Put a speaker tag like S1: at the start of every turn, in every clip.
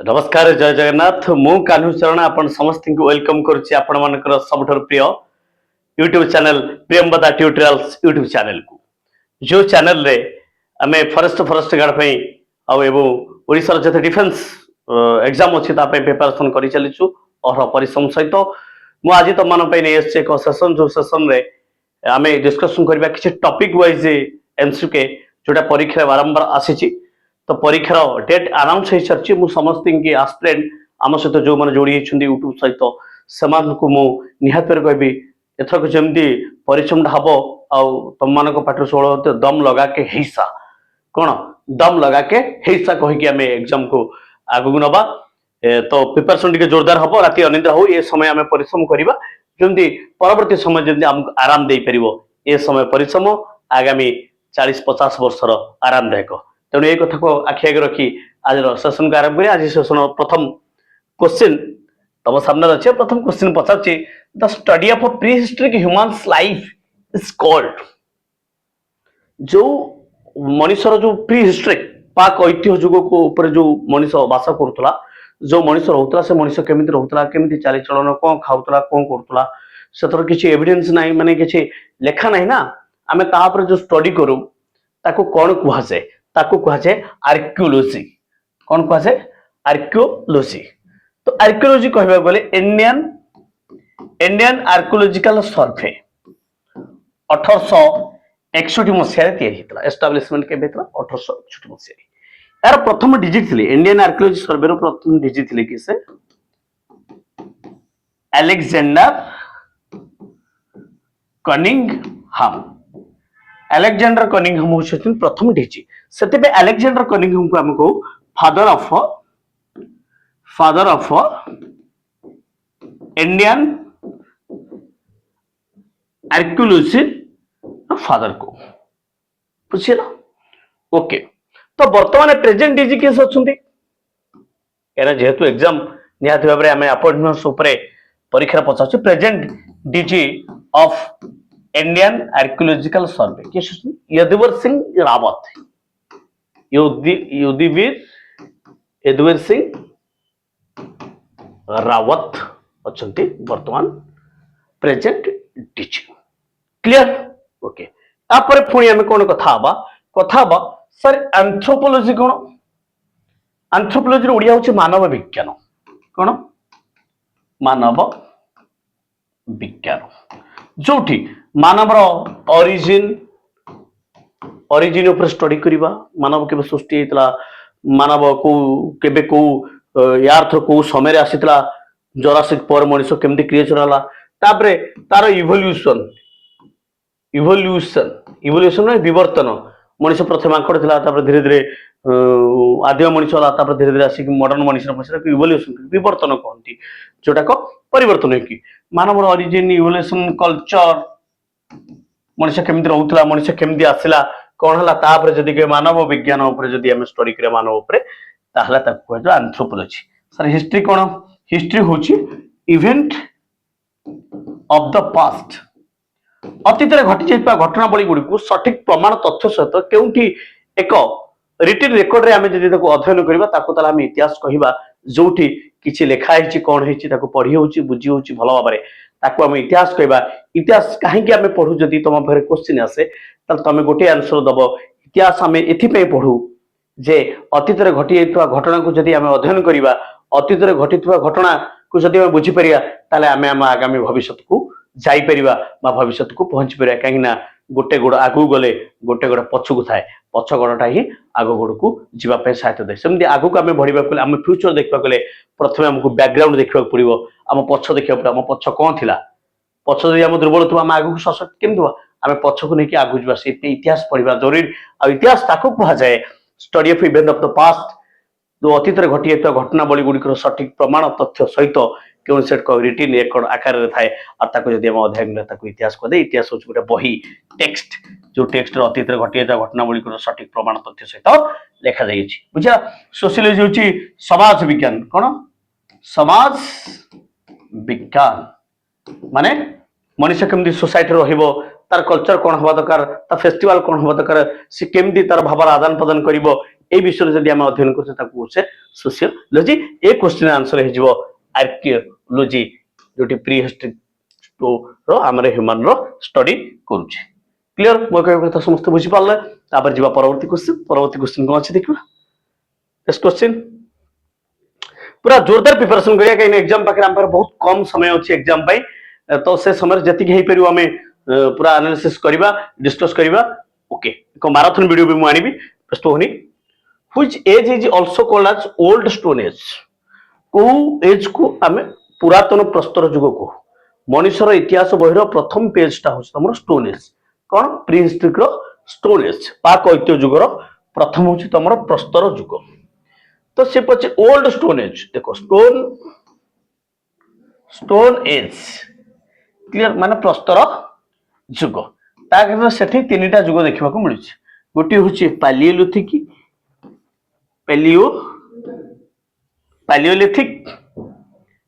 S1: नमस्कार जय जगन्नाथ मु कान्हू चरण आपण समस्त को वेलकम करुच्ची आपण मानकर सबठर प्रिय YouTube channel Priyamvada tutorials YouTube channel को जो चैनल रे आमे फॉरेस्ट गार्ड पे ओडिशा जते डिफेंस एग्जाम अछि ता पे प्रिपरेशन करि चलिछु और परिश्रम सहित मु आज तुम मान पे नै एस एक सेशन जो सेशन रे आमे डिस्कशन करबा किछि टॉपिक वाइज एमसीक्यू जोटा परीक्षा बारंबार आसीछि तो परीक्षार डेट अनाउंस हो सारी मुझे समस्त की आस्पिरेंट आम सहित जो मैंने जोड़ी यूट्यूब सहित से निहत कहबी एथरक जमी परिश्रम हम तुम मान पाठ षोल दम लगा के हिस्सा कौन दम लगा के हिस्सा कहीकि आम एग्जाम को आगू नवा तो प्रिपरेशन टी जोरदार हम राति अनिद्रा हो ये समय आम परिश्रम करवा जमी परवर्ती समय जमी आमको आराम दे पार ये समय परिश्रम आगामी 40-50 वर्षर आरामदायक तेणु ये कथा को आखि आगे रखी आज सेशन को आरंभ करें। आज सेशन प्रथम क्वेश्चन तुम सामने अच्छे प्रथम question Pachar the study of pre historic humans life is called जो मनुष्यर जो प्री हिस्टोरिक पाक ऐतिह्य जुग को ऊपर जो मनुष्य बास करूला जो मनुष्य रोला से मनुष्य केमी रोला केमी चालीचलन कौन खाऊला कौन करूला से किसी एविडेंस ना माने किसी लेखा ना ना आम तापर जो स्टडी करूँ ताको कौन कहुए ताको कहुए आर्कियोलॉजी कौन कहुए आर्कियोलॉजी तो आर्कियोलॉजी कहबा बोले इंडियन आर्कियोलॉजिकल सर्वे 1861 मसीह तैयारी एस्टाब्लिशमेंट के 1861 मसीह यार प्रथम डिजिट थी इंडियन आर्कियोलॉजी सर्वे प्रथम डिजिट थी किसे अलेक्जेंडर कनिंगहाम अलेक्जेंडर कनिंगहाम होछन प्रथम डीजी सेते अलेक्जेंडर कनिंगहाम को हमको father of Indian archaeology father को बुझिला ओके तो वर्तमान प्रेजेंट डीजी केस अछंती एना जेहेतु एग्जाम निहाती भाबरे हमें अपॉइंटमेंट्स ऊपर परीक्षा पचाछ present DG of Indian archaeological survey Yaduvir Singh Rawat Yaduvir Singh Rawat अच्छी वर्तमान प्रेजेंट डीजी क्लियर ओके तापर पुणी आम कौन कथा सर एंथ्रोपोलॉजी कौन एंथ्रोपोलॉजी ओडिया हूँ मानव विज्ञान कौन मानव विज्ञान जोठी मानव ओरिजिन ऊपर स्टडी करवा मानव के सृष्टि होता मानव को केबे को यार थ्रो को समय आसीला जोरासिक पर मनुष्य केमती क्रिएचर होला तापरे तार इवोल्यूशन इवोल्यूशन विवर्तन मनुष्य प्रथम आंकड़ था धीरे धीरे आदिम मनुष्य होला धीरे धीरे आसिक मॉडर्न मनुष्य इवोल्यूशन विवर्तन कहती जोटा को परिवर्तन है मानव ओरिजिन इवोल्यूशन कल्चर मनुष्य केमती रोला मनुष्य केमती आसला कौन है तापर जदि मानव विज्ञान जदि आम स्टडी करिया मानव उपरे ताहला ताको कहजो एंथ्रोपोलॉजी सर हिस्ट्री कौन हिस्ट्री होची इवेंट ऑफ द पास्ट अतीत घटी जाइपा घटनावली गुडी को सठिक प्रमाण तथ्य सहित केउठी एक रिटन रेकर्ड रे आमे जदि ताको अध्ययन करिबा ताको ताला आमे इतिहास कहिबा जोठी किछि लेखा हिची कोन हिची ताको पढी होची बुझी होची भलो भाबरे ताको आमे इतिहास कहबा इतिहास काहे कि आमे पढू जदि तम भरे क्वेश्चन आसे त तमे गोटे आंसर दबो इतिहास आमे एथि पे पढू जे अतीत रे घटी जाइतवा घटना को जदि आमे अध्ययन करिबा अतीत रे घटितवा घटना को जदि आमे बुझी परिया ताले आमे आम आगामी भविष्य को जाई परिबा बा भविष्य को पहुंची परिया काहे ना गोटे गोड़ आगु गले गोटे गोड़ पछु को थाए पछ गोड़टा ही आगो गोड़ को जीवा पे सहायता दे सेमती आगु को आमे बढ़िबा को आमे फ्यूचर देखबा को प्रथमे हमको बैकग्राउंड देखबा पड़िबो आम पछ देखबा पड़िबो आम पछ कोन थिला पछ जदि आम दुर्बल थवा आम आगु सशक्त केमति हो आमे पछ को नेकी आगु जीवा से इतिहास पढ़िबा जरूरी आ इतिहास ताको कहा जाए study of event of the past जो अतीत रे घटी जाइतवा घटनावली गुडी सठिक प्रमाण तथ्य सहित क्यों सेट को रिटिन रेकर्ड आकार रे थाए आ ताको जदि हम अध्ययन रे ताको इतिहास को दे इतिहास होछ गोटे बही टेक्स्ट जो टेक्स्ट रे अतीत रे घटी जाइतवा घटनावली को सठिक प्रमाण तथ्य सहित लिखा जाई छि बुझा सोशियोलॉजी होची समाज विज्ञान कोन समाज विज्ञान माने मनुष्य केमती सोसाइटी रहिबो तार कल्चर कौन हवा दरकार ता फेस्टिवल कौन हवा दरकार से केमती तार भावर आदान प्रदान करिवो এই বিষয়ে যদি আমি অধ্যয়ন করছে তাকে কହୁଛେ সোশিयोलॉजी ए क्वेश्चन आंसर हे जिवो आर्कियोलॉजी जोटी प्री हिस्ट्री रो हमरे ह्यूमन रो स्टडी करूछे क्लियर मो कहबा कथा समस्त बुझी पाले तापर जिबा परवर्ती क्वेश्चन कोन अछि देखबा नेक्स्ट क्वेश्चन पूरा जोरदार प्रिपरेशन करिया कहीं एग्जाम पाखे हम बहुत कम समय अच्छी एग्जाम पाई तो से समय जति हो पार आम पूरा एनालिसिस करवा डिस्कस करवा ओके एक मैराथन वीडियो भी मुझे आनी व्यस्त होनी which age is also called as old stone age को एज को आम पुरातन प्रस्तर युग को मनुष्यर इतिहास बहिर प्रथम पेजटा हूँ तुम स्टोन एज कौन प्री हिस्ट्रिक स्टोन एज पाक ऐतिह्य युगर प्रथम हूँ तुम प्रस्तर युग तो से पचे ओल्ड स्टोन एज देखो स्टोन एज क्लियर माने प्रस्तर युग ता क्षेत्र सेठी तीनटा युग देखा मिलूँ गोटे हूँ पालियोलिथिक पालियोलिथिक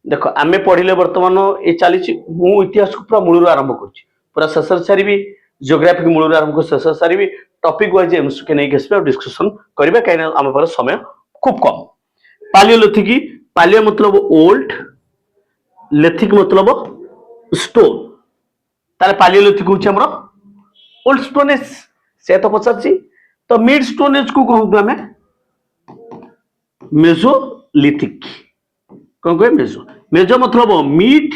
S1: देखो आमे पढ़िले वर्तमान ये चली मु इतिहास को पूरा मूल आरंभ कर पूरा शेष सारी जियोग्राफी मूल आरंभ कर शेष सारी टॉपिक वाइज एमसी के नहीं डिस्कशन करेंगे कहीं आम पास समय खूब कम पालियोलिथिक पालियो मतलब ओल्ड लेथिक मतलब स्टोन ताले पालियोलिथिक होची हमरो ओल्ड स्टोन एज से तो पचाची तो मिड स्टोन एज को कहू हमें मेसोलिथिक कौन कहे मेजो मतलब मिड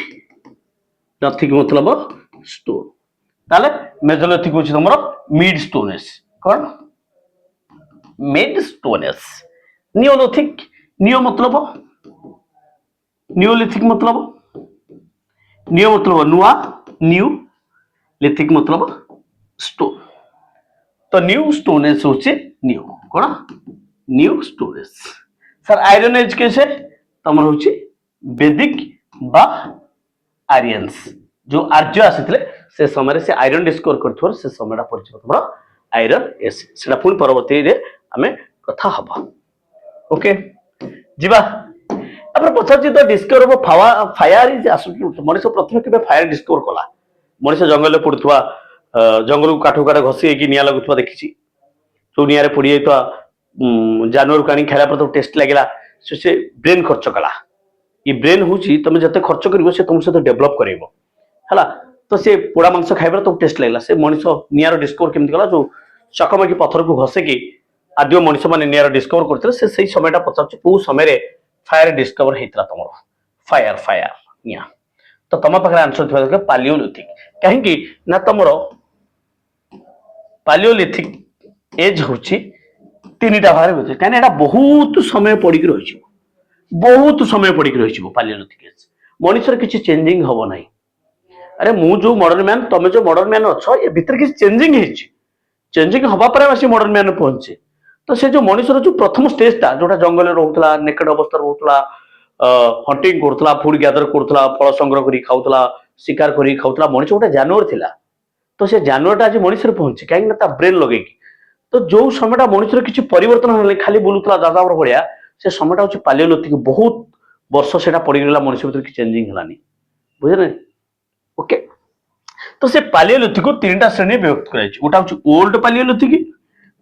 S1: लिथिक मतलब स्टोन ताले मेसोलिथिक होची हमरो मिड स्टोन एज कौन mid stone age Neolithic neo मतलब नियोलिथिक मतलब नियो मतलब नुआ न्यू लिथिक मतलब स्टोन तो न्यू स्टोन एज होचे न्यू कौन new stone age sir iron age कैसे तमर होची वैदिक बा आर्यंस जो आर्य आसीथिले से समय से आयरन डिस्कवर करथोर से समयटा परिचय तमरा आयरन एज सेटा पुनी परवर्ती रे हमें कथा हबा ओके जीवा après पचाची तो discover of fire is absolutely मनुष्य प्रथम केबे फायर डिस्कवर कला मनुष्य जंगल में पड़ुवा जंगल को काठ काठ घसी कि निया लगुवा देखी जो निया पड़ी जाता जानवर को आनी खाला पर तो टेस्ट लगे से ब्रेन खर्च कला ये ब्रेन हूँ तुम जिते खर्च कर तुम सहित डेभलप कर तो से पोड़ा मांस खाइबार तुम टेस्ट लगे से मनुष्य नियार डिस्कवर केमती कला जो चकमकी पत्थर को घसेकी आदिम मनुष्य मैंने नियार डिस्कवर करते से समय पचार कौ समय फायर डिस्कवर होता तुम फायर फायर निया तो तुम पाखे आंसर थी पालियोलिथिक कहीं ना तुम पालियोलिथिक एज हूँ तीन टा भाग कहीं बहुत समय पड़ी रही बहुत समय पड़ी रही पालियोलिथिक एज मनुष्य किसी चेंजिंग हम ना अरे मु जो मॉडर्न मैन तुम जो मॉडर्न मैन अच्छ ये भीतर किसी चेंजिंग हवा पर मॉडर्न मैन पहुंचे तो से जो मनुष्य जो प्रथम स्टेज था जोटा जंगल रोला नेकेड अवस्था रोला हंटिंग करथला फूड गैदर करथला फल संग्रह करी खाउथला शिकार करी खाउथला मनुष्य गोटे जानवर थिला तो से जानवरटा आज मनुष्य पहुंचे कहीं ना ब्रेन लगे तो जो समयटा मनुष्य किसी परिवर्तन होने खाली बुलूला दादावर भाया से समयटा हूँ पालियोलिथिक बहुत वर्ष से पड़गला मनुष्य भर चेंजिंग है बुझे ओके तो से पालियोलिथिक को तीन टा श्रेणी विभक्त कर गोटा हूँ ओल्ड पालियोलिथिक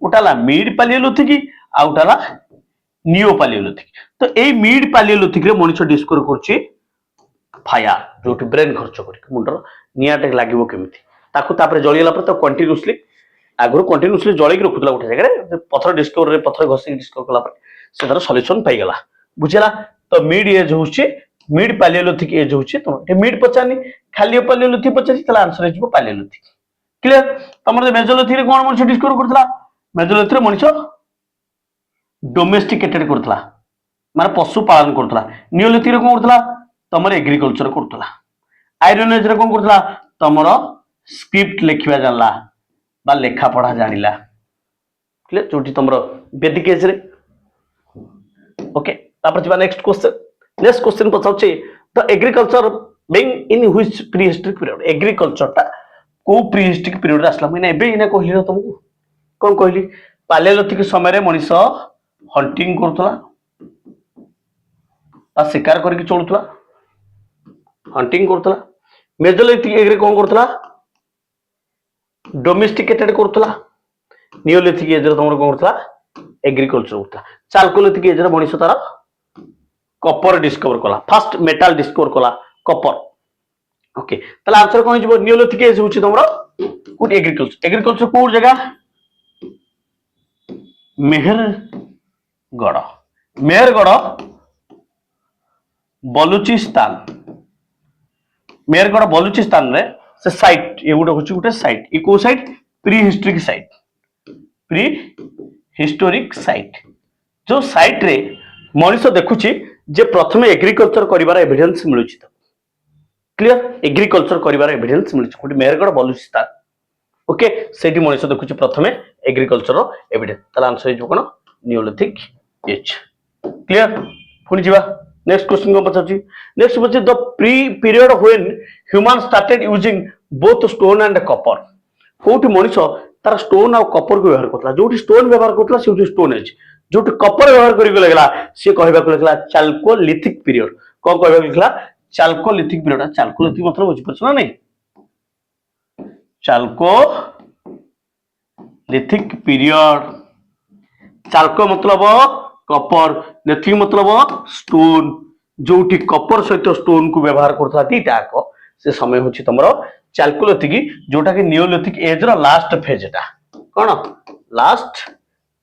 S1: गोटा मिड पालियोलिथिक आ गोटा नियो पालियोलिथिक तो ये मिड पालियोलिथिक मनुष्य डिस्कवर कर फायर जो ब्रेन खर्च कर मुंडर निआटे लगे केमी जलीगला तो कंटिन्यूसली आगुरी कंटिन्यूसली जलिक रखुला गोटे जगह पथर डिस्कवर पथर घसिक डिस्कवर कला से तार सल्यूशन पाईगला बुझेगा तो मिड एज हूँ मिड पालियोलिथिक एज हूँ मिड पचारनी खाली पालियोलिथिक पचार आंसर हो पालियोलिथिक क्लियर तुम मेसोलिथिक कौन मनुष्य डिस्कवर करता मेसोलिथिक मनुष्य डोमेस्टिकेटेड करता माने पशु पालन करता नियोलिथिक कौन करता तुम एग्रीकल्चर करता आयरन एज कौन करता तुम स्क्रिप्ट लिखा जानला बा लेखा पढ़ा जानिला क्लियर जो तुम वैदिक एज रे ओके नेक्स्ट क्वेश्चन पचाउछे the agriculture being in which prehistoric period agriculture टा को प्री हिस्टोरिक पीरियड आसला मैंने एबे इना कहली न तुमको कौन कहली पालियोलिथिक समय मनुष्य हंटिंग करथला आ शिकार करके चलुथला हंटिंग करथला मेसोलिथिक एग्री कौन करथला डोमेस्टिकेटेड करथला नियोलिथिक एज रे तुम कौन करथला एग्रीकल्चर होता चालकोलिथिक एज मनीष तार कपर डिस्कवर कला फास्ट मेटाल डिस्कवर कला कपर ओके ताले आंसर कोन हिजबो नियोलिथिक एज होची तमरो कोड एग्रीकल्चर कोड जगह मेहरगढ़ मेहरगढ़ बलुचिस्तान रे से साइट ये गोटे साइट ये को साइट प्री हिस्टोरिक साइट जो साइट रे मनीष देखुची जे प्रथमे एग्रीकल्चर करिवार एविडेंस मिलुची त क्लियर एग्रीकल्चर करिवार एविडेंस मिलुची कोटी मेहरगढ़ बलुचिस्तान ओके सेठी मनीष देखुची प्रथमे एग्रीकल्चर एविडेंस ताला आंसर हे जो कोन नियोलिथिक एज क्लियर पुनी जीवा नेक्स्ट क्वेश्चन को पचाची नेक्स्ट पचे the pre period when human started using both stone and copper कोठी मनीष तार स्टोन और कॉपर को व्यवहार करतला जोठी स्टोन व्यवहार करतला सेठी स्टोन एज जोठी कॉपर व्यवहार करिक लगला से कहबा को लगला चाल्कोलिथिक पीरियड को कहबा को लगला चाल्कोलिथिक पीरियड चाल्कोलिथिक मतलब बुझ परछ ना नहीं चाल्कोलिथिक पीरियड चाल्को मतलब कॉपर लिथिक मतलब स्टोन जोठी कॉपर सहित स्टोन को व्यवहार करथला दीटा को से समय होची तमरो चाल्कोलिथिक जोटा कि नियोलिथिक एज रो लास्ट फेज टा कोन लास्ट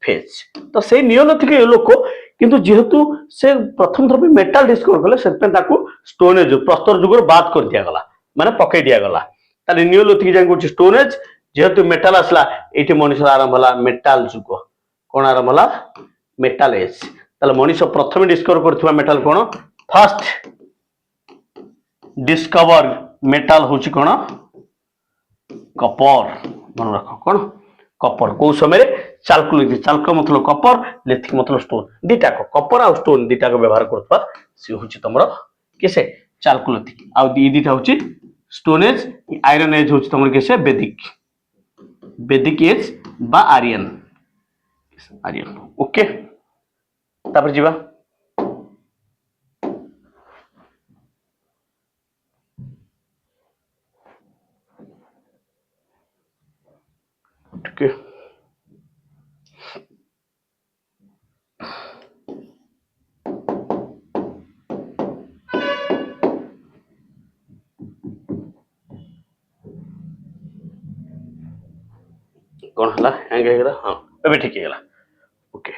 S1: फेज तो से नियोलिथिक लोक किंतु जेहेतु से प्रथम थर मेटल डिस्कवर कले से ताकू स्टोन एज प्रस्तर जुगर बात कर दिया गला माने पकई दिया गला ताले नियोलिथिक जाय गोची स्टोन एज जेहेतु मेटल असला एठी मनुष्य आरंभ होला मेटल जुग कोन आरंभ होला मेटल एज ताले मनुष्य प्रथम डिस्कवर करथुवा मेटल कोन फर्स्ट डिस्कवर मेटल होची कोन कॉपर मन रखो कोन कॉपर को समय चाल्कोलिथिक चाल्को मतलब कॉपर लिथिक मतलब स्टोन दीटा को कॉपर और स्टोन दीटा को व्यवहार करथुवा से होची तमरो केसे चाल्कोलिथिक आ दी दीटा होची स्टोन एज आयरन एज होची तमरो केसे वैदिक एज बा आर्यन ओके तापर जीवा ओके कौन हला हैंग हे गेला हां एबे ठीक हे गेला ओके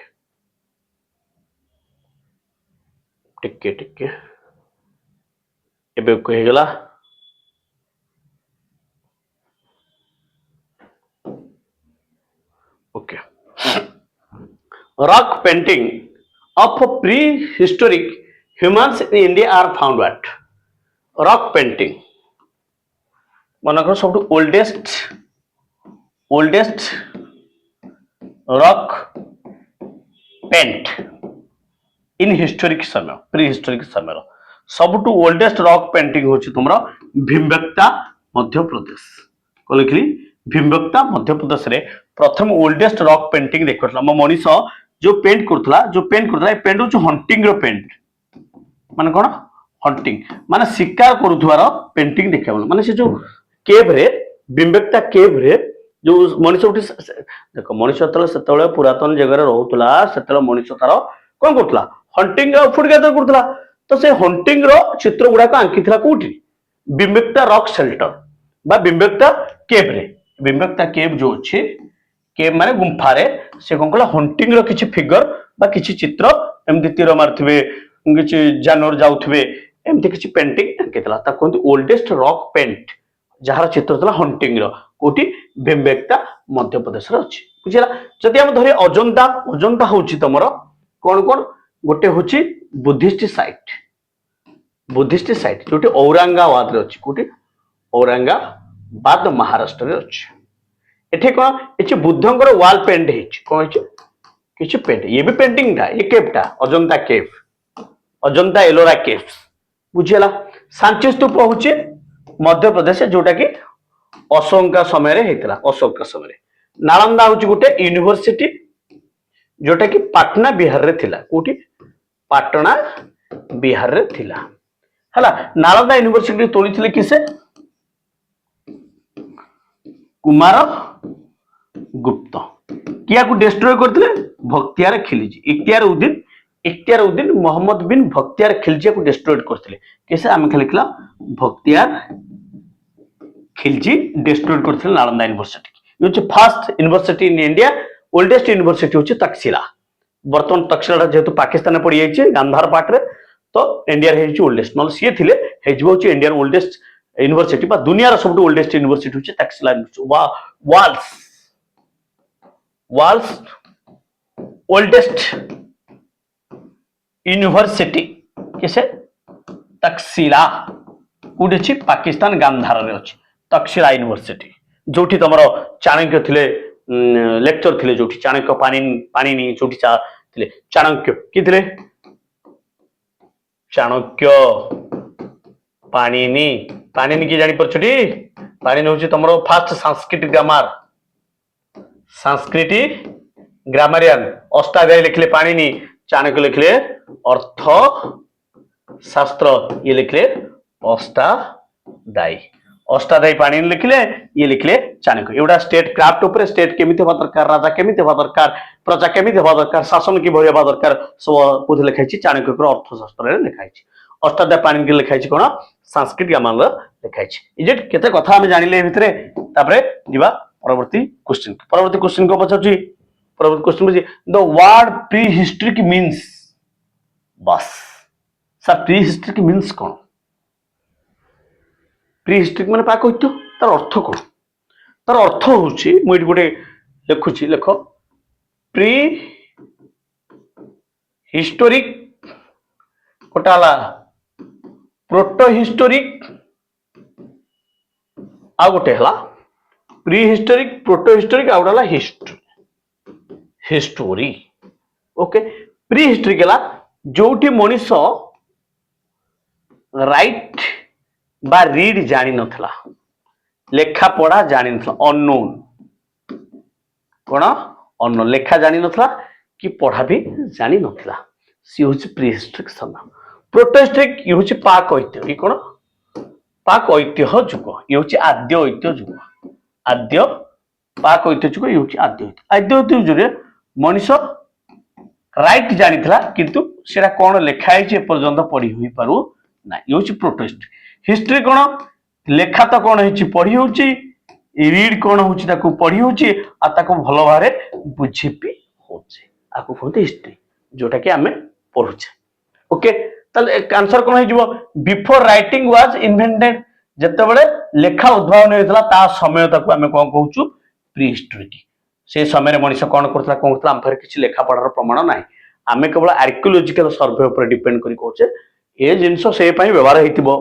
S1: टिके एबे को हे गेला okay rock painting of prehistoric humans in India are found at rock painting मनकर सब oldest rock paint in historic समय prehistoric समय सब ओल्डेस्ट रॉक पेंटिंग होची तुमरा भीमबेटका मध्य प्रदेश को लिखली भीमबेटका मध्य प्रदेश रे प्रथम ओल्डेस्ट रॉक पेंटिंग देखथला म मनीष जो पेंट करथला ए पेंट हो हंटिंग रो पेंट माने कोन हंटिंग माने शिकार करूथवार पेंटिंग देखाबल माने से जो केव रे भीमबेटका केव रे जो मनीष उठी देखो मनीष तले सेतले पुरातन जगह रे रहउतला सेतले मनीष तार कोन करथला हंटिंग फुड गैदर करथला तो से हंटिंग रो चित्र गुडा को आंकिथला कोठी भीमबेटका रॉक शेल्टर बा भीमबेटका केव रे भीमबेटका केव जो अछि केव माने गुंफा रे से कोन कला हंटिंग रो किछि फिगर बा किछि चित्र एमति तीर मारथिबे किछि जानवर जाउथिबे एमति किछि पेंटिंग आंकिथला ता कोन ओल्डेस्ट रॉक पेंट जहार चित्र तला हंटिंग रो कोठी भीमबेटका मध्य प्रदेश रे अछि बुझिला जदि हम धरे अजंता होछि तमरो कोन गोटे होछि बुद्धिस्ट साइट जोटी औरंगाबाद रे अछि कोठी औरंगाबाद महाराष्ट्र रे अछि एठे कोन एछि बुद्धंकर वॉल पेंट हेछि कोन हेछि किछि पेंट ये भी पेंटिंग था ये केव था अजंता एलोरा केव्स बुझिला सांची स्तूप होछि मध्य प्रदेश जोटा कि अशोक समय रे हेतला अशोक समय रे नालंदा होछि गोटे यूनिवर्सिटी जोटा कि पाटना बिहार रे थिला कोठी पाटना बिहार रे थिला हला नालंदा यूनिवर्सिटी तोड़ीथिले किसे कुमार गुप्त किया को डिस्ट्रॉय करथिले भक्तियार खिलजी इख्तियार उद्दीन मोहम्मद बिन भक्तियार खिलजी को डिस्ट्रॉय करथिले कैसे आमे खाली लिखला भक्तियार खिलजी डिस्ट्रॉय करथिले नालंदा यूनिवर्सिटी ये होची first university in India oldest university होची तक्षशिला वर्तमान तक्षशिला जेहेतु पाकिस्तान पड़ी जाइए गांधार पार्ट रे तो इंडिया रे ओल्डेस्ट नल सी थिले हेजबो होची इंडियन ओल्डेस्ट यूनिवर्सिटी बा दुनिया सबुठ ओल्डेस्ट यूनिवर्सिटी होची तक्षशिला वाल्स ओल्डेस्ट यूनिवर्सिटी किसे तक्षशिला कोठी अछि पाकिस्तान गांधार रे अछि तक्षशिला यूनिवर्सिटी जोठी तमरो चाणक्य थिले लेक्चर थिले जोठी चाणक्य पाणिनि जोठी थिले चाणक्य कि थिले चाणक्य पाणिनि की जानी परछटी पाणिनि होची तमरो फास्ट संस्कृति ग्रामरियन अष्टाध्यायी लिखले पाणिनि चाणक्य लिखले अर्थ शास्त्र ये लिखले अष्टाध्यायी पाणिनि लिखले ये लिखले चाणक्य एवढा स्टेट क्राफ्ट ऊपर स्टेट केमिति हवा दरकार राजा केमिति हवा दरकार प्रजा केमिति हवा दरकार शासन की भय हवा दरकार सब कोथि लिखाइछि चाणक्य को अर्थशास्त्र रे लिखाइछि अष्टाध्यायी पाणिनि के लिखाइछि कोन संस्कृत ग्रामर लिखाइछि इजेट केते कथा हम जानिले भितरे तापरे दिबा परवर्ती क्वेश्चन को पछछि परवर्ती क्वेश्चन बुझी the word pre historic means बस सर प्री हिस्ट्रिक मीन्स कोन प्री हिस्ट्रिक माने पा कहितो तार अर्थ कोन तार अर्थ होछि मु एठी गोटे लिखुछि लेखो प्री हिस्टोरिक कोटाला प्रोटो हिस्टोरिक आ गोटे हला प्री हिस्टोरिक प्रोटो हिस्टोरिक आ गोटे हला हिस्टोरी ओके प्री हिस्ट्री केला जोठी मनीष राइट बा रीड जानी नथला लेखा पढ़ा जानी नथला अननोन कोन अननोन लेखा जानी नथला कि पढ़ा भी जानी नथला सी होची प्री हिस्ट्रिक समय प्रोटोहिस्ट्रिक ये होची पाक ऐतिह्य ये कोन पाक ऐतिह्य जुग ये होची आद्य ऐतिह्य जुग आद्य पाक ऐतिह्य जुग ये होची आद्य ऐतिह्य जुग मनीष राइट जानिथिला किंतु सेरा कोन लेखा है पर्यंत पढ़ी हुई पारु ना ये होची प्रोटोहिस्ट्री हिस्ट्री कोन लेखा तो कोन होची पढ़ी होची रीड कोन होची ताको पढ़ी होची आ ताको भलो भारे बुझी भी होची आको कहते हिस्ट्री जोटा कि हमें पढुचे ओके ताले आंसर कोन हे जिवो बिफोर राइटिंग वाज इन्वेंटेड जते बळे लेखा उद्भावन होइतला ता समय ताको हमें कोन कहउचु प्री हिस्ट्री से समय मनुष्य कौन करता कौन करता आम किसी लेखा पढ़ार प्रमाण ना आम केवल आर्कियोलॉजिकल सर्वे उपर डिपेंड करी कहूचे ए जिनस से व्यवहार होइतिबो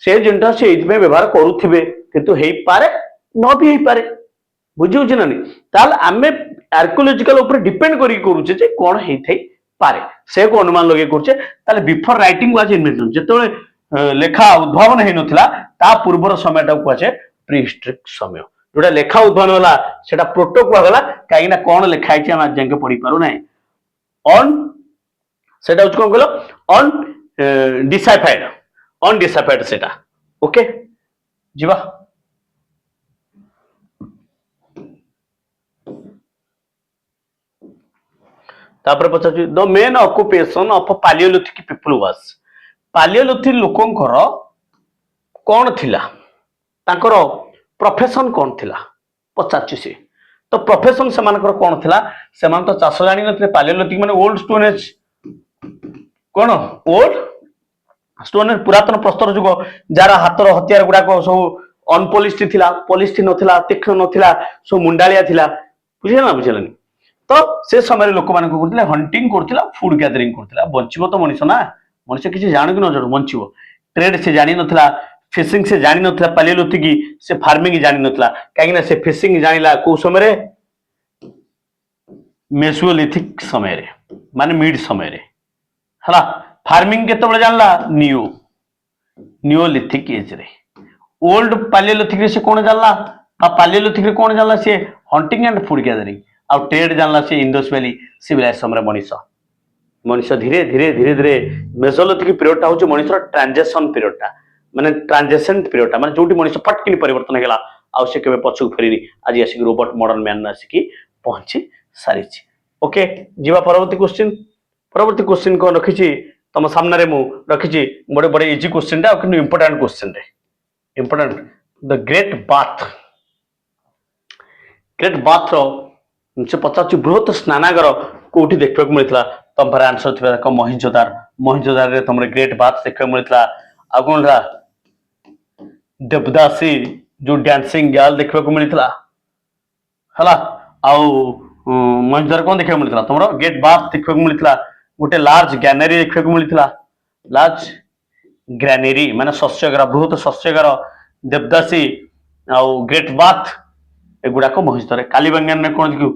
S1: से जिनटा से एथि व्यवहार करूथिबे किंतु हेई पारे न भी हेई पारे बुझी होछि ना ताल आमे आर्कियोलॉजिकल उपर डिपेंड करी करूचे जे कोन हेई थई पारे से को अनुमान लगे करूचे ताले बिफोर राइटिंग वाज इन्वेंटेड जेतेबेले लेखा उद्भावन हेई नथिला ता पूर्वर समयटा कहचे प्री हिस्ट्रिक समय जोटा लेखा उद्भावन होला सेटा प्रोटो को गला काई ना कोन लेखा है हम आज जाके पढ़ी पारु नै ऑन सेटा उच कोन गलो ऑन डिसाइफाइड सेटा ओके जीवा तापर पछाची the main occupation of Paleolithic people was Paleolithic लोकंकर कोन थिला तांकर प्रोफेशन कौन थिला पचाची से तो प्रोफेशन से मानकर कौन थिला से मान तो चाष जानी नथिले पालियोलिथिक माने ओल्ड स्टोन एज कोन ओल्ड स्टोन एज पुरातन प्रस्तर जुग जारा हातर हथियार गुडा को सब अनपॉलिश्ड थिला पॉलिश्ड नथिला तीक्ष्ण नथिला सब मुंडालिया थिला बुझिलनी तो से समय लोक मान को करथिले हंटिंग करथिला फूड गैदरिंग करथिला बंचिबो तो मनुष्य ना मनुष्य किछि जानु कि न जानु बंचिबो ट्रेड से जानी नथिला फिशिंग से जानी नथिला पालियोलिथिक से फार्मिंग जानी नथिला काहे ना से फिशिंग जानिला को समय रे मेसोलिथिक समय रे माने मिड समय रे हला फार्मिंग केते बळे जानला नियोलिथिक एज रे ओल्ड पालियोलिथिक रे से कोन जानला आ पालियोलिथिक रे कोन जानला से हंटिंग एंड फूड गैदरिंग आ ट्रेड जानला से इंडस वैली सिविलाइज समय मनुष्य मनुष्य धीरे धीरे धीरे धीरे मेसोलिथिक पीरियड ता होचे मनुष्य ट्रांजिशन पीरियड ता माने ट्रांजिशन पीरियड माने जोटी मनुष्य फटकिनी परिवर्तन हेला आ से केबे पछुक फेरिनी आज आसी रोबोट मॉडर्न मैन आसी की पहुंची सारी ओके जीवा परवर्ती क्वेश्चन कौन रखी तुम सामने मु रखी बड़े बड़े इजी क्वेश्चन टा important question important the great bath से पचार बृहत स्नानागर कौटी देखा मिलता तुम पारे आंसर थी मोहिंजोदार तुम ग्रेट बाथ देखा मिलता आ कौन देवदासी जो डांसिंग गर्ल देखा मिलता है मोहिंजोदार कौन देखा मिलता तुम ग्रेट बाथ देखा मिलता गोटे लार्ज ग्रानेरी देखा मिलता लार्ज ग्रानेरी माने शस्यगार बृहत शस्यगार देवदासी आउ ग्रेट बाथ एगुड़ाक मोहिंजोदार कालीबंगान में कौन देखू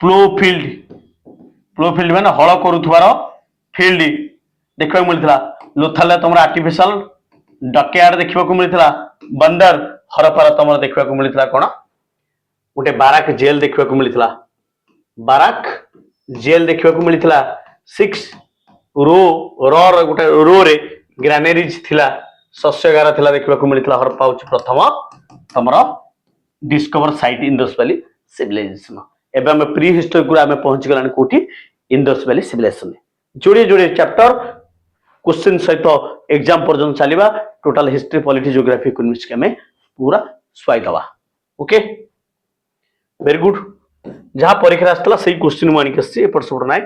S1: प्लो फील्ड माने हल करुथवार फील्ड देखा मिलता लोथाल तुम आर्टिफिशियल डकयार्ड देखा मिलता बंदर हरपार तुम देखा मिलता कौन गोटे बाराक जेल देखा मिलता बाराक जेल देखा मिलता 6 रो गोटे रो रे ग्रानेरीज थिला शस्यगार थिला देखा मिलता हरपा हूँ प्रथम तुम discover site Indus valley civilization एवं आम प्री हिस्टोरी गुड़ा आम पहुंची गलानी कोठी इंडस वैली सिविलाइजेशन जोड़े जोड़े चैप्टर क्वेश्चन सहित एग्जाम पर्यटन चलवा total history polity geography economics के हमें पूरा स्वाई दवा ओके वेरी गुड जहाँ परीक्षा आसला से क्वेश्चन मुझे एपट सेपट ना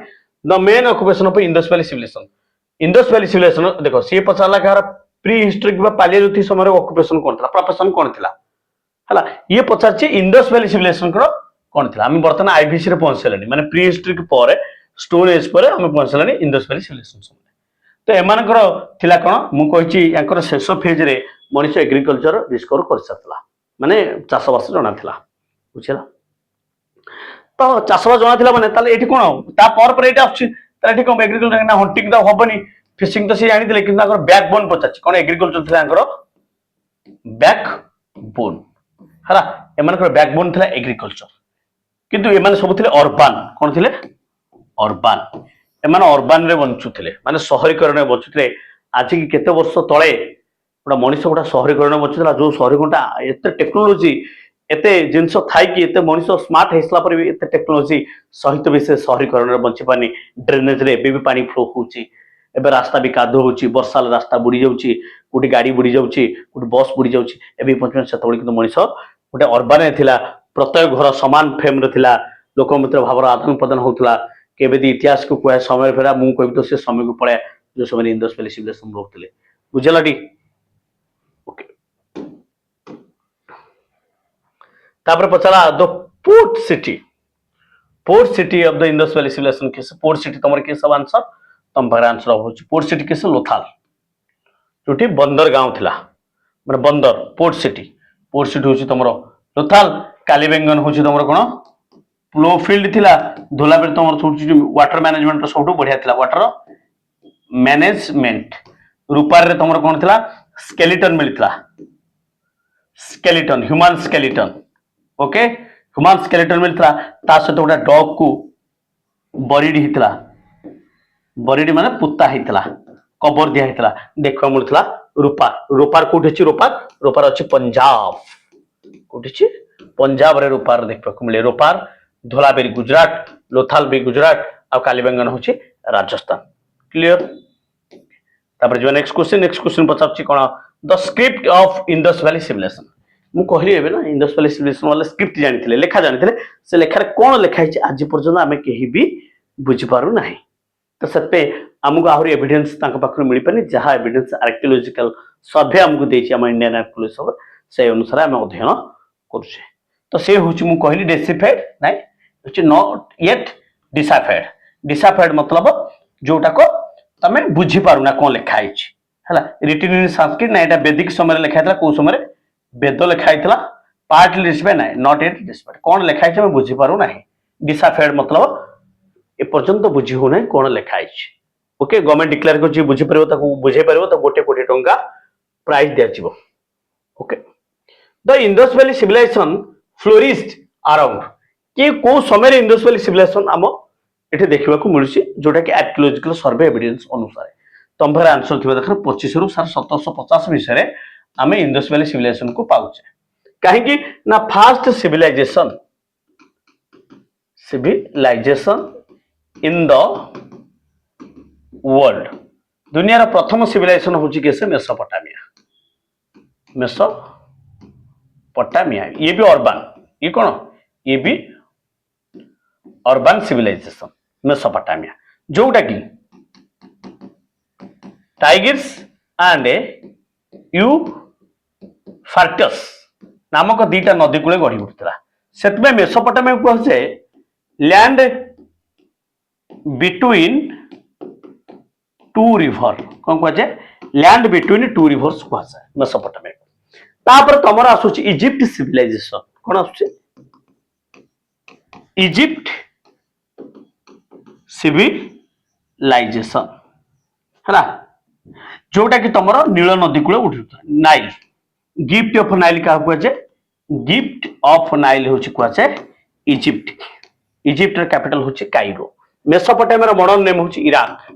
S1: the main occupation of Indus valley civilization देखो सी पचारा कह प्री हिस्टोरिक पालियोलिथिक समय ऑक्युपेशन कौन था प्रोफेशन कौन था है ये पचार इंडस वैली सिविलाइजेशन कौन था आम बर्तमान आईबीसी रे पहुंचले माने प्री हिस्टोरिक पर स्टोन एज पर आम पहुंचले इंडस वैली सिविलाइजेशन समय तो एमानकर थिला कौन मु कहिछि यांकर शेष फेज रे मनुष्य एग्रीकल्चर डिस्कवर कर सकला माने चाषबास जଣା थिला बुझिला तो चाषबास जଣା थिला माने ताले एठी कोन ता पर एठी आछि ताले एठी कोन एग्रीकल्चर ना हंटिंग दा होबनी फिशिंग तो से जानी दिले किंतु आकर बैकबोन पचाछि कोन एग्रीकल्चर थिला आकर बैकबोन हला एमानकर बैकबोन थिला एग्रीकल्चर किंतु एमाने सब थिले अर्बान कोन थिले अर्बान एमाने अर्बान रे बंचुथिले माने शहरीकरण में बंचुथिले आज की केते वर्ष तळे गोटा मनुष्य गोटा शहरीकरण में बंचुथिला जो शहरीकरणटा एते टेक्नोलॉजी एते जिंस थाई कि एते मनुष्य स्मार्ट हेसला पर भी एते टेक्नोलॉजी सहित भी से शहरीकरण में बंची पानी ड्रेनेज रे एबे भी पानी फ्लो होउची एबे रास्ता भी कादो होउची वर्षा रास्ता बुड़ी जाउची कोटी गाड़ी बुड़ी जाउची कोटी बस बुड़ी जाउची एबे पहुंचन सेतबेले किंतु मनुष्य गोटे अर्बान रे थिला प्रत्येक घर समान फ्रेम रे थिला लोक मित्र भावर आदान प्रदान होउतला केबे दी इतिहास को कोया समय फेरा मु कहबी तो से समय को पळे जो समय इंडस वैली सिविलाइजेशन रोकथिले बुझलाटी ओके तापर पचला the port city of the Indus valley civilisation केस पोर्ट सिटी तमर के सब आंसर तम पर आंसर हो पोर्ट सिटी केस लोथाल जोटी बंदर गांव थिला माने बंदर पोर्ट सिटी होची तमरो लोथाल कालीबेंगन होची तमरो कोन फ्लो फील्ड थिला धोलाबेर तमरो सोची वाटर मैनेजमेंट रो सबटो बढ़िया थिला वाटर मैनेजमेंट रूपार रे तमरो कोन थिला स्केलेटन मिलथिला skeleton human skeleton okay human skeleton मिलथिला ता सहित गोटा डॉग को बरीड हितला बरीड माने पुत्ता हितला कबर दिया हितला देखवा मिलथिला रूपार कोठी अछि रूपार अछि पंजाब कोठी अछि पंजाब रे रूपार देखवा को मिले रूपार धोलाबेरी गुजरात लोथाल भी गुजरात और कालीबंगन होची राजस्थान क्लियर तापर जो नेक्स्ट क्वेश्चन पचाछि कोन the script of Indus valley civilisation मु कहली एबे ना इंडस वैली सिविलाइजेशन वाला स्क्रिप्ट जानिथिले लेखा जानिथिले से लेखा रे कोन लेखा हिची आज पर्यंत आमे केही भी बुझि पारु नाही तो सत्ते हमको आहुरी एविडेंस तांका पाखर मिली पानी जहां एविडेंस आर्कियोलॉजिकल सर्वे हमको देछि हम इंडियन आर्कियोलॉजी से अनुसार हम अध्ययन करछे तो से होची मु कहली डेसिफाइड नाही which is not yet deciphered मतलब जोटा को तमे बुझी पारु ना कोन लेखा आइछि हला रिटन इन संस्कृत ना एटा वैदिक समय लेखा आइतला को समय वेद लेखा आइतला पार्टली डिस्पाइड ना नॉट येट डिस्पाइड कोन लेखा आइछि हम बुझी पारु नाही डिसाफाइड मतलब ए पर्यंत बुझी हो नाही कोन लेखा आइछि ओके गवर्नमेंट डिक्लेयर करछि बुझी परबो ताको बुझे परबो तो 1 कोटी टंका प्राइस दिया जिवो okay the Indus valley civilization flourished around कि को समय इंडस वैली सिविलाइजेशन आम एठी देखिबा को मिलुछि जोटा कि आर्कियोलॉजिकल सर्वे एविडेंस अनुसार तम भर आंसर थिबा देखर 25 रु 1750 विषय आम इंडस वैली सिविलाइजेशन को पाउछे काहे कि ना first civilization in the world दुनिया प्रथम सिविलाइजेशन हूँ कि मेसोपोटामिया मेसोपोटामिया ये भी अर्बान ये कौन ये भी अर्बान सिविलाइजेशन मेसोपोटामिया जोटा कि टाइग्रिस एंड यूफ्राटस नामक दीटा नदी कूले गढ़ी उठता से मेसोपोटामिया कहुचे लैंड बिटवीन टू रिवर कौन कहुचे लैंड बिटवीन टू रिवर्स कहुए मेसोपोटामिया तापर तुमर आसुची इजिप्ट सिविलाइजेशन कौन आसुची इजिप्ट सिविलाइजेशन है जोटा कि तुम नील नदी कूल उठी नाइल गिफ्ट ऑफ नाइल क्या कहुए गिफ्ट ऑफ नाइल हूँ कहुए इजिप्ट इजिप्टर कैपिटल हूँ काइरो मेसोपोटामिया मॉडर्न नेम हूँ इराक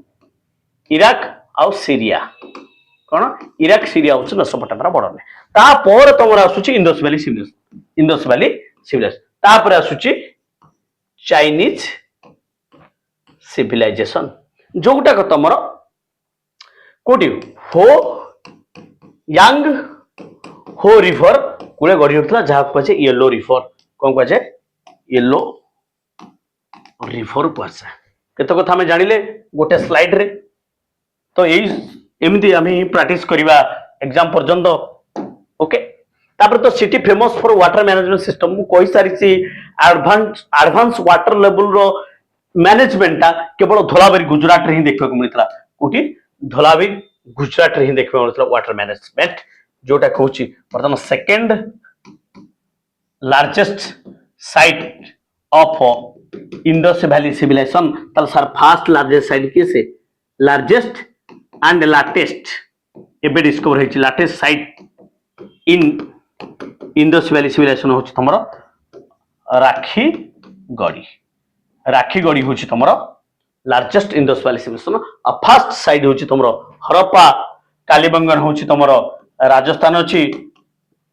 S1: इराक आउ सीरिया कौन इराक सीरिया हूँ मेसोपोटामिया मॉडर्न नेम तापर तुम आसूची इंडस वैली सिविलाइजेशन तापर आसूची चाइनीज सिविलाइजेशन जोटा तुम कोटी हो यांग हो रिवर कूले गढ़ी उठला जहाँ कहुए येलो रिवर कौन कहुए येलो रिवर कहुए केत कथा आम जानिले गोटे स्लाइड रे तो यही आम प्रैक्टिस करवा एग्जाम पर्यंत ओके तापर तो city famous for water management system मु कहि सारी एडवांस वाटर लेवल रो मैनेजमेंट केवल धोलाबारी गुजरात रे ही देखा मिलता कोटी धोलाबारी गुजरात रे ही देखा मिलता वाटर मैनेजमेंट जोटा कहूँ बर्तमान second largest site of Indus valley civilisation ताल सर फास्ट लार्जेस्ट साइट किए से लार्जेस्ट एंड लाटेस्ट एबे डिस्कवर होइछि latest site in Indus valley civilisation होछि तमरो राखीगढ़ी होछि तमरो लार्जेस्ट इंडस वैली सिविलाइजेशन आ फास्ट साइट होछि तमरो हरप्पा कालीबंगन होछि तमरो राजस्थान अच्छी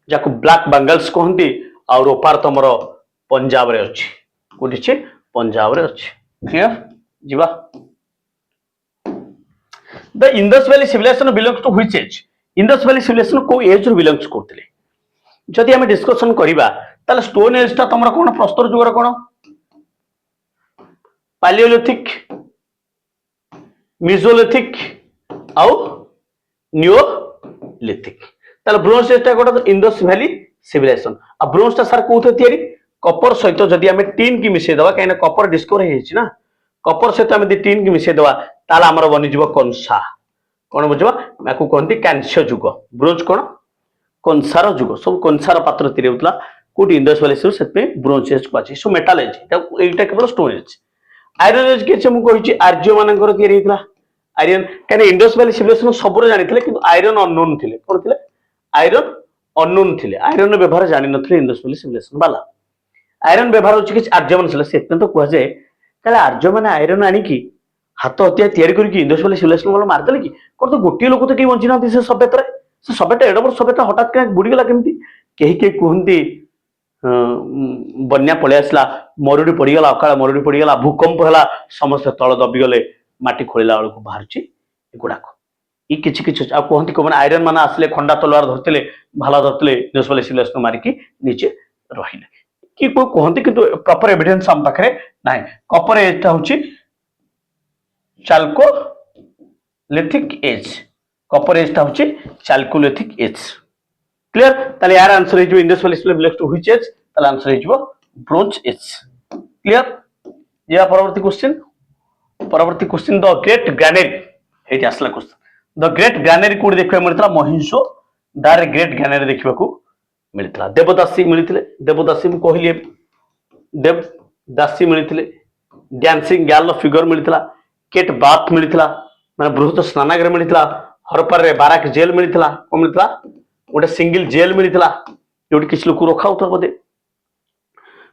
S1: जाको ब्लैक बेंगल्स कहती और ओपार तुम पंजाब रे अच्छी कोठी पंजाब रे अच्छी क्लियर जीवा the Indus valley civilisation belongs to which age Indus valley civilization को एज रो बिलोंग्स करथिले जदि हम डिस्कशन करिबा ताले स्टोन एज ता तुमरा कोन प्रस्तर जुगर कोन पैलियोलिथिक मेसोलिथिक आउ नियोलिथिक ताले ब्रोंज एजटा कोटा इंडस वैली सिविलाइजेशन आ ब्रोंज ता सर कोथे तयारी कपर सहित जदि हम टीन की मिसे दवा काइना कपर डिस्कवर हेछि ना कपर सहित हम टीन की मिसे दवा ताला हमर बनि जिवो कंसा कोन बुझबा माकू कहंती कांस्य युग ब्रोंज कोन कंसार युग सब कंसार पात्र तिरे उतला कोटी इंडस वैली सिविलाइजेशन सेते ब्रोंज एज पाछि सो मेटल एज एटा केवल स्टोन एज आयरन एज के हम कहिछि आर्य मानकर तिरे हितला आयरन काने इंडस वैली सिविलाइजेशन सबरो जानिथिले किंतु आयरन अननोन थिले कोन थिले आयरन अननोन थिले आयरन व्यवहार जानि नथिले इंडस वैली सिविलाइजेशन वाला आयरन व्यवहार होछि कि आर्य मन थिले सेते तो कहै जे काले आर्य माने आयरन आनी कि हाथ हथियार तैयारी करके इंडस वैली सिविलाइजेशन वाला मारदेले कि कोन तो गोटी लोक तो के बंची ना से सभ्यता रे से सभ्यता एडो बड़ सभ्यता हठात के बुडी गेला केमती केही के कहंती बन्या पळे आसला मरुडी पड़ी गला अकाल मरुडी पड़ी गला भूकंप हला समस्त तळ दबी गले माटी खोलिला वाला को बाहरची एगुडा ई किछि किछि आ कहंती को माने आयरन माने आसले खंडा तलवार धरतिले भाला धरतिले इंडस वैली सिविलाइजेशन मारी की नीचे रहिले कि को कहंती किंतु प्रॉपर एविडेंस हम पाखरे नाही कपर एटा होची चाल्कोलिथिक एज कपर एजटा होची चाल्कोलिथिक एज क्लियर ताले यार आंसर हिजो Indus valley civilisation belongs to which age ताले आंसर हिजो ब्रोंज एज क्लियर या परवर्ती क्वेश्चन द ग्रेट ग्रैनरी हेटी असला क्वेश्चन द ग्रेट ग्रैनरी कोड देखबा मिलतला महिंसो दार ग्रेट ग्रैनरी देखबा को मिलतला देवदासी मिलतिले देवदासी मु कहलिए देवदासी मिलतिले डांसिंग गर्ल फिगर मिलतला केट बाथ मिलतला माने बृहत स्नानागार मिलतला हरपर रे बाराक जेल मिलतला को मिलतला गोटे सिंगल जेल मिलतला जोटी किछ लोक रखा होता बोदे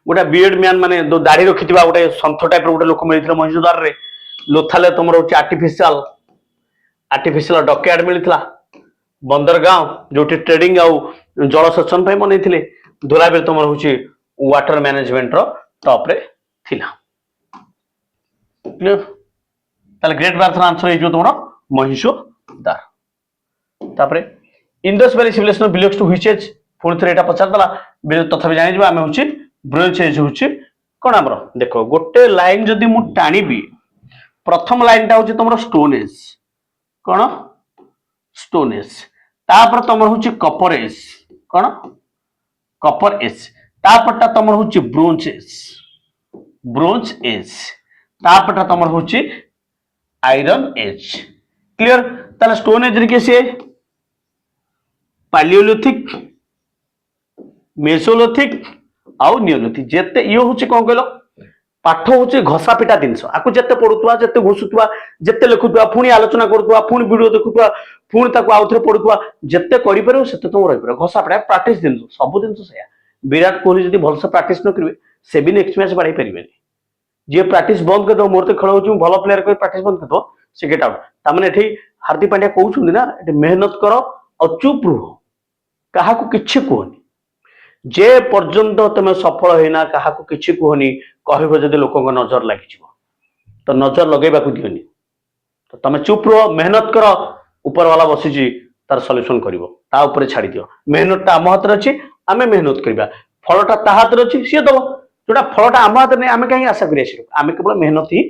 S1: गोटे बियर्ड मैन माने दो दाढ़ी रखिथिबा गोटे संथ टाइप रो गोटे लोक मिलतला महिंसोदार रे लोथाले तुमरो आर्टिफिशियल डकयार्ड मिलतला बंदरगांव जोटी ट्रेडिंग आउ जलसेचन पे बनेथिले धोलाबेर तुमरो होची वाटर मैनेजमेंट रो टॉप रे थिला क्लियर ताले ग्रेट बार्थर आंसर हे जो तुमरो महिषोदार तापरे Indus valley civilisation belongs to which age पुणी थरे एटा पचार दला तथापि जानि जबा आमे होछि ब्रोंज एज होछि कोन हमरो देखो गोटे लाइन जदी मु टाणीबी प्रथम लाइन टा होछि तुमरो स्टोन एज कोन स्टोन एज तापर तुमरो होछि कॉपर एज कोन कॉपर एज तापरटा तुमरो होछि ब्रोंज एज तापरटा तुमरो होछि आयरन एज क्लियर ताले स्टोन एज रे केसे पालियोलिथिक मेसोलिथिक आउ नियोलिथिक जेते यो होछि कोन कहलो पाठ होछि घसा पिटा जिंस आकु जेते पढुतुवा जेते घुसुतुवा जेते लिखुतुवा पुणी आलोचना करतुवा पुणी वीडियो देखुतुवा पुणी ताकु आउथरे पढुतुवा जेते करि परु सेते तुम रहि परु घसा पिटा प्रैक्टिस जिंस सब जिंस सया विराट कोहली जदी भलसे प्रैक्टिस न करिवे से भी नेक्स्ट मैच बढ़ाई परिबेनी जे प्रैक्टिस बंद कर दो मोर तो खेल होछि भलो प्लेयर को प्रैक्टिस बंद कर दो से गेट आउट ता माने एठी हार्दिक पांड्या कहउछुंदी ना एठी मेहनत करो और चुप रहो कहा को किछि कोनी जे पर्यंत तुम सफल होना क्या किसी कहनी कह जब लोक नजर लगी तो नजर लगेबा दियोनी तो तुम चुप रहो मेहनत कर ऊपर वाला बसी तार सल्यूशन कर छाड़ दियो मेहनत आम हाथ अच्छी आम मेहनत करवा फलटा ता हाथ अच्छी सी दब जोटा फलटा आम हाथ नहीं आम कहीं आशा करें केवल मेहनत ही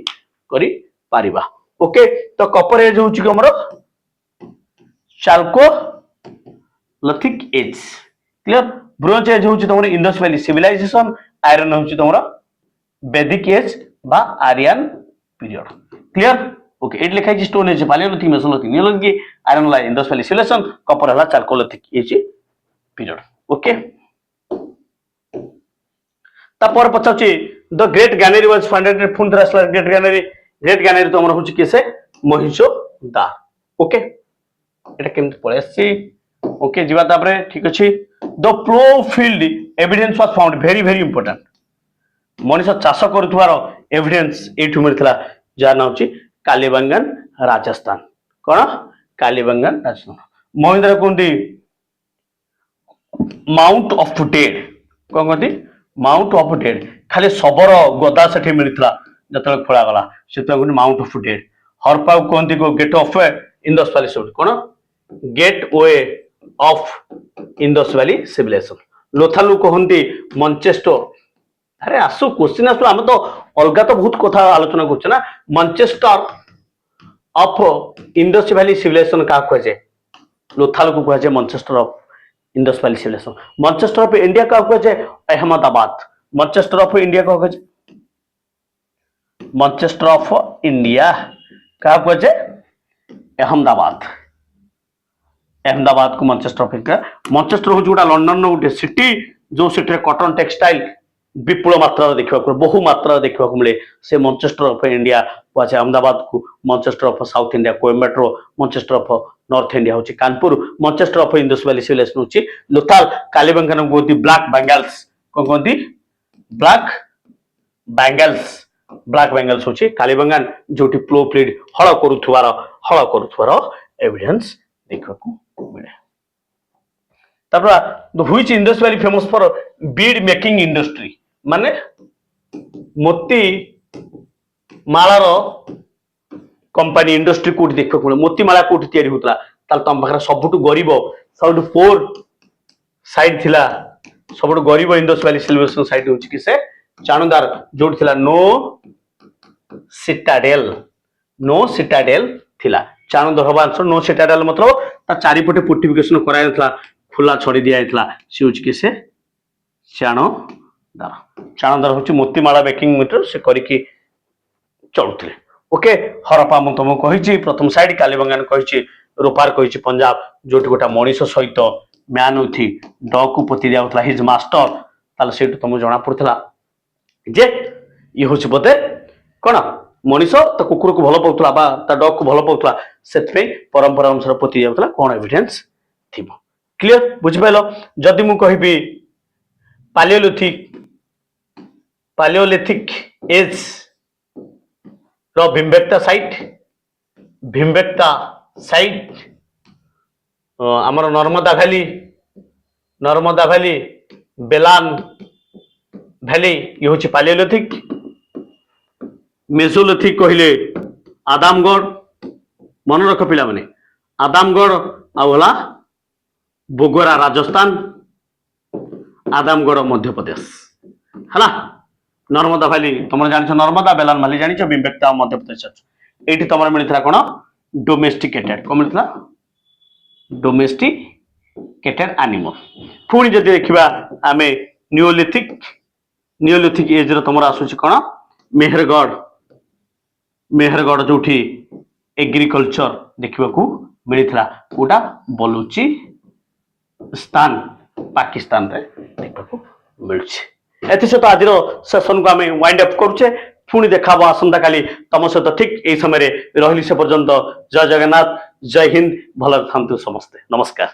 S1: कर ओके तो कपर एज हूँ कमर चाल्को लथिक एज क्लियर ब्रोंज एज हूँ तुम इंडस वैली सिविलाइजेशन आयरन हूँ तुम वैदिक एज बा आर्यन पीरियड क्लियर ओके एट लिखा है stone age paleolithic mesolithic neolithic iron ला इंडस वैली सिविलाइजेशन कपर हला चाल्कोलिथिक एज पीरियड ओके तापर पचाउची the great granary was founded फुन थ्रासला ग्रेट गैनरी तुम हूँ किसे महिषोदार ओके एटा केमति पळे आसी ओके जीवा तापरे ठीक अछि the plough field evidence was found very very important मनीष चाष करुवार एविडेंस एठु मिलथिला जा नाम छि कालीबंगन राजस्थान कोन कालीबंगन राजस्थान महेंद्र कुंडी माउंट ऑफ डेड कोन कहती माउंट ऑफ डेड खाली सबरो गदा सेठी मिलथिला जतले खोला गला सेता गुनी माउंट ऑफ डेड हरपा कहती को gate of Indus valley civilisation कोन gateway of Indus valley civilisation लोथालु कहती मैनचेस्टर अरे आसु क्वेश्चन आसु आम तो अलग तो बहुत कथा आलोचना कर ना Manchester of Indus valley civilisation क्या कहुए लोथालु को कहुए Manchester of Indus valley civilisation Manchester of India क्या कहुए अहमदाबाद मैनचेस्टर ऑफ इंडिया क्या कहुए मैनचेस्टर ऑफ इंडिया क्या कहुए अहमदाबाद अहमदाबाद को मैनचेस्टर ऑफ इंडिया मैनचेस्टर हूँ गोटा लंडन गोटे सिटी जो सिटी कॉटन टेक्सटाइल विपुल मात्रा देखा बहु मात्रा देखा मिले से मैनचेस्टर ऑफ इंडिया कहुए अहमदाबाद को Manchester of South India Coimbatore Manchester of North India हूँ Kanpur Manchester of Indus valley civilisation हूँ लोथाल कालीबंगन कहती ब्लैक बेंगल्स कौन कहती ब्लैक बेंगल्स हूँ कालीबंगन जो प्लो प्लेड हल करुवार एविडेंस देखा मिले which Indus valley famous for bead making industry माने मोती मालार कंपनी इंडस्ट्री कोठी देखा मिले मोती माला कोठी तैयारी होतला ताल तम पाखरा सबुटु गरीब सबुटु पोर साइड थिला सबुटु गरीब इंडस वैली सिविलाइजेशन साइड होची कि से चाणुदार जोड थिला नो सिटाडेल थिला चाणुदार हबा आंसर नो सिटाडेल मतलब ता चारिपटे फोर्टिफिकेशन कराय थला खुला छड़ी दिया थला से होची कि से चाणुदार होची मोतीमाला मेकिंग मीटर से करिकी चलुथिले ओके हरप्पा मु तुमको कहिछि प्रथम साइड कालीबंगन कहिछि रोपार कहिछि पंजाब जोटी गोटा मनीष सहित मैन उठी डॉग को पोती दिया होतला हिज मास्टर ताले सेटु तुमको जणा पड़थला जे ये होछि बोते कोन मनीष तो कुकुर को भल पाउथला बा ता डॉग को भल पाउथला सेतपे परंपरा अनुसार पोती दिया होतला कोन एविडेंस थिबो क्लियर बुझ पाइलो जदि मु कहिबी पालियोलिथिक एज रो भिम्बेक्टा साइट आमर नर्मदा वैली बेलान वैली ये हूँ पालियोलिथिक मेसोलिथिक कहले आदामगढ़ मन रख पिला माने आदामगढ़ आला बोगोरा राजस्थान आदामगढ़ मध्य प्रदेश है नर्मदा भैली तुम जान नर्मदा बेलान भैली जान विवेकता मध्य प्रदेश ये तुम मिलता कौन डोमेस्टिकेटेड कौन मिलता डोमेस्टिकेटेड एनिमल पुणी जब देखा आम नियोलिथिक एज तुम आसूँ कौन मेहरगढ़ जो एग्रीकल्चर देखा मिलता गोटा बलुची स्थान पाकिस्तान रे देखा मिलूँ एथि सहित आज सेसन को आम वाइंड अप करुचे पुणी देखा आसंता काली तुम सहित ठीक यही समय रही से पर्यंत जय जगन्नाथ जय हिंद भल था समस्ते नमस्कार।